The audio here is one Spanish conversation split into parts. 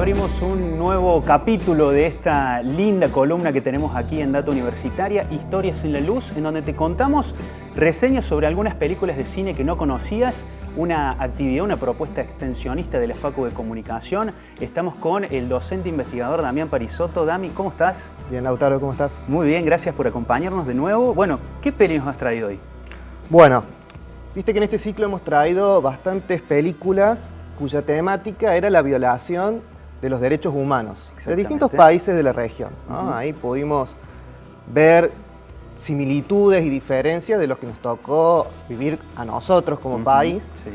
abrimos un nuevo capítulo de esta linda columna que tenemos aquí en Data Universitaria, Historias en la Luz, en donde te contamos reseñas sobre algunas películas de cine que no conocías, una actividad, una propuesta extensionista de la Facu de Comunicación. Estamos con el docente investigador Damián Parisotto. Dami, ¿cómo estás? Bien, Lautaro, ¿cómo estás? Muy bien, gracias por acompañarnos de nuevo. Bueno, ¿qué peli nos has traído hoy? Bueno, viste que en este ciclo hemos traído bastantes películas cuya temática era la violación de los derechos humanos de distintos países de la región, ¿no? Ahí pudimos ver similitudes y diferencias de los que nos tocó vivir a nosotros como país. Sí.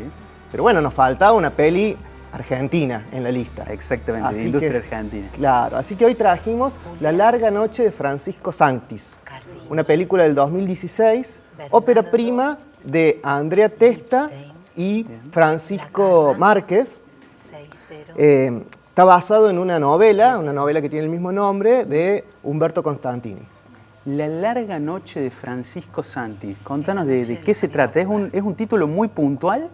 Pero bueno, nos faltaba una peli argentina en la lista. Exactamente, Así de industria que, argentina. Claro, así que hoy trajimos La larga noche de Francisco Sanctis, una película del 2016, ópera prima de Andrea Testa y Francisco Márquez. Está basado en una novela que tiene el mismo nombre, de Humberto Constantini. La larga noche de Francisco Sanctis. Contanos de qué se trata. Es un título muy puntual,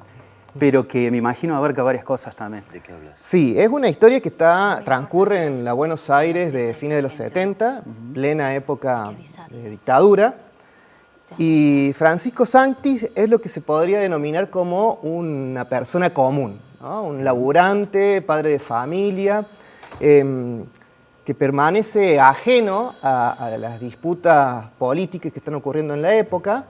pero que me imagino abarca varias cosas también. ¿De qué hablas? Sí, es una historia que transcurre en la Buenos Aires de fines de los 70, plena época de dictadura. Y Francisco Sanctis es lo que se podría denominar como una persona común, ¿no? Un laburante, padre de familia, que permanece ajeno a las disputas políticas que están ocurriendo en la época.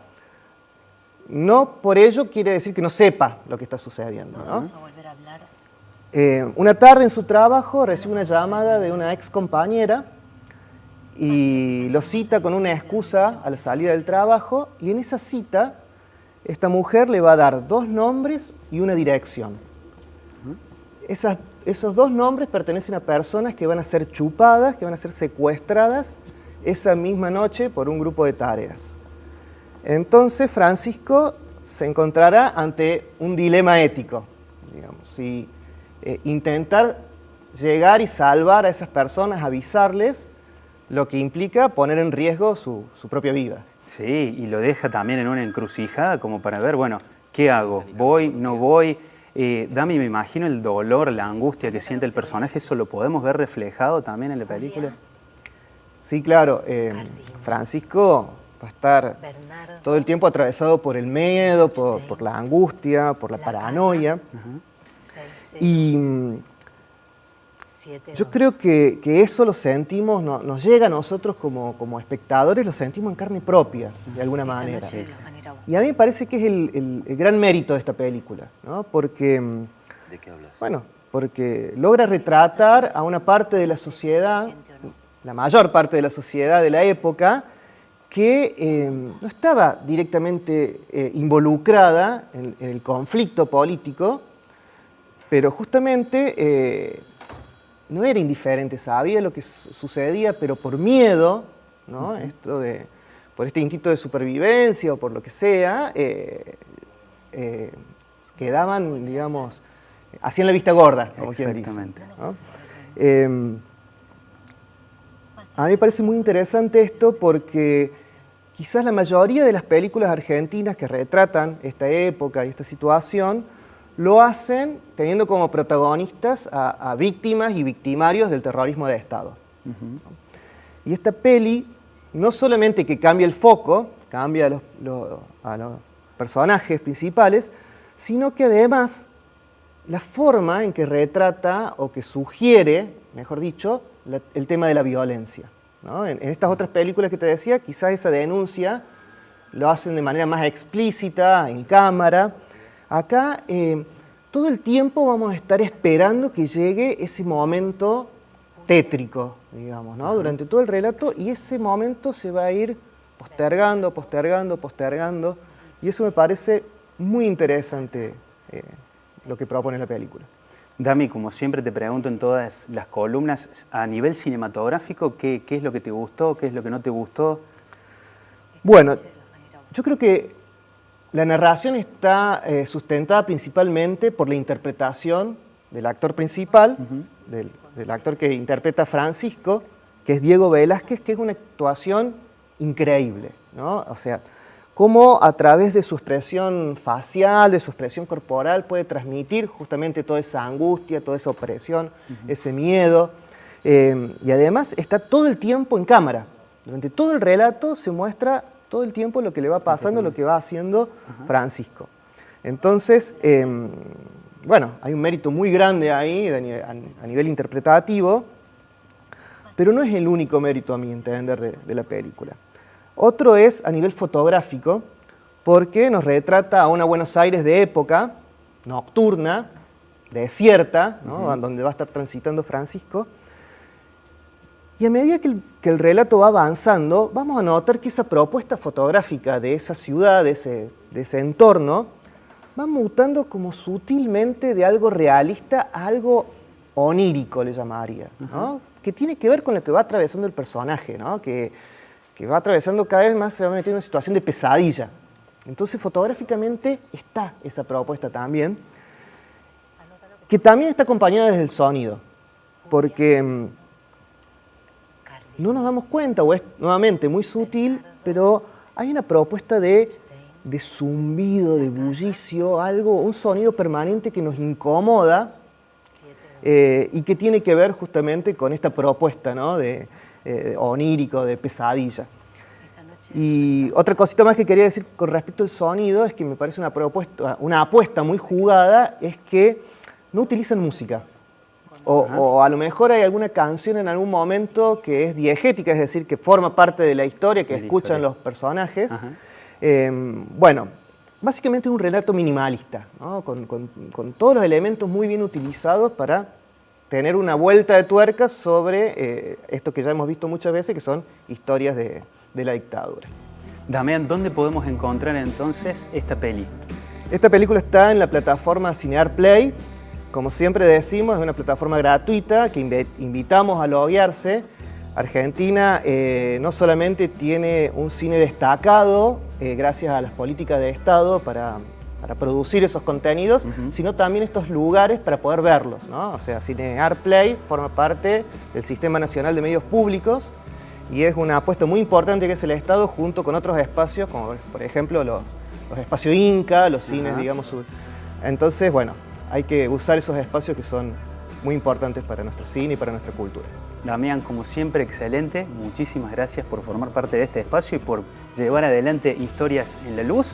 No por ello quiere decir que no sepa lo que está sucediendo, ¿no? Vamos a volver a hablar. Una tarde en su trabajo recibe una llamada de una ex compañera y lo cita con una excusa a la salida del trabajo, y en esa cita esta mujer le va a dar 2 nombres y una dirección. Esos 2 nombres pertenecen a personas que van a ser chupadas, que van a ser secuestradas esa misma noche por un grupo de tareas. Entonces Francisco se encontrará ante un dilema ético, digamos, si intentar llegar y salvar a esas personas, avisarles, lo que implica poner en riesgo su propia vida. Sí, y lo deja también en una encrucijada como para ver, bueno, ¿qué hago? ¿Voy? ¿No voy? Dami, me imagino el dolor, la angustia que siente el personaje. ¿Eso lo podemos ver reflejado también en la película? Sí, claro. Francisco va a estar todo el tiempo atravesado por el miedo, por la angustia, por la paranoia. Y yo creo que eso lo sentimos, nos llega a nosotros como espectadores, lo sentimos en carne propia, de alguna manera. Y a mí me parece que es el gran mérito de esta película, ¿no? Porque, ¿de qué hablas? Bueno, porque logra retratar a una parte de la sociedad, la mayor parte de la sociedad de la época, que no estaba directamente involucrada en el conflicto político, pero justamente no era indiferente, sabía lo que sucedía, pero por miedo, ¿no? Por este instinto de supervivencia o por lo que sea, quedaban, digamos, hacían la vista gorda, como quien dice. Exactamente. ¿No? A mí me parece muy interesante esto porque quizás la mayoría de las películas argentinas que retratan esta época y esta situación lo hacen teniendo como protagonistas a víctimas y victimarios del terrorismo de Estado. Y esta peli no solamente que cambia el foco, cambia a los personajes principales, sino que además la forma en que retrata o que sugiere, mejor dicho, el tema de la violencia, ¿no? En estas otras películas que te decía, quizás esa denuncia lo hacen de manera más explícita, en cámara. Acá todo el tiempo vamos a estar esperando que llegue ese momento tétrico, digamos, ¿no? Durante todo el relato, y ese momento se va a ir postergando, y eso me parece muy interesante lo que propone la película. Dami, como siempre te pregunto en todas las columnas, a nivel cinematográfico, ¿qué es lo que te gustó? ¿Qué es lo que no te gustó? Bueno, yo creo que la narración está sustentada principalmente por la interpretación del actor principal, del actor que interpreta a Francisco, que es Diego Velázquez, que es una actuación increíble, ¿no? O sea, cómo a través de su expresión facial, de su expresión corporal, puede transmitir justamente toda esa angustia, toda esa opresión, ese miedo. Y además está todo el tiempo en cámara. Durante todo el relato se muestra todo el tiempo lo que le va pasando, lo que va haciendo Francisco. Entonces, bueno, hay un mérito muy grande ahí a nivel interpretativo, pero no es el único mérito, a mi entender, de la película. Otro es a nivel fotográfico, porque nos retrata a una Buenos Aires de época, nocturna, desierta, ¿no? Donde va a estar transitando Francisco. Y a medida que el relato va avanzando, vamos a notar que esa propuesta fotográfica de esa ciudad, de ese entorno, va mutando como sutilmente de algo realista a algo onírico, le llamaría, ¿no? Que tiene que ver con lo que va atravesando el personaje, ¿no? Que va atravesando cada vez más, se va metiendo en una situación de pesadilla. Entonces, fotográficamente está esa propuesta también, que también está acompañada desde el sonido, porque no nos damos cuenta, o es nuevamente muy sutil, pero hay una propuesta de zumbido, de bullicio, un sonido permanente que nos incomoda y que tiene que ver justamente con esta propuesta, ¿no? Onírico, de pesadilla. Y otra cosita más que quería decir con respecto al sonido es que me parece una apuesta muy jugada, es que no utilizan música. O a lo mejor hay alguna canción en algún momento que es diegética, es decir, que forma parte de la historia, que escuchan los personajes. Bueno, básicamente es un relato minimalista, ¿no? Con todos los elementos muy bien utilizados para tener una vuelta de tuerca sobre esto que ya hemos visto muchas veces, que son historias de la dictadura. Damián, ¿dónde podemos encontrar entonces esta peli? Esta película está en la plataforma Cinear Play. Como siempre decimos, es una plataforma gratuita que invitamos a loguearse. Argentina no solamente tiene un cine destacado gracias a las políticas de Estado para producir esos contenidos, sino también estos lugares para poder verlos, ¿no? O sea, Cinear Play forma parte del Sistema Nacional de Medios Públicos y es una apuesta muy importante que es el Estado junto con otros espacios, como por ejemplo los espacios Inca, los cines, digamos. Entonces, bueno, hay que usar esos espacios que son muy importantes para nuestro cine y para nuestra cultura. Damián, como siempre, excelente. Muchísimas gracias por formar parte de este espacio y por llevar adelante Historias en la Luz.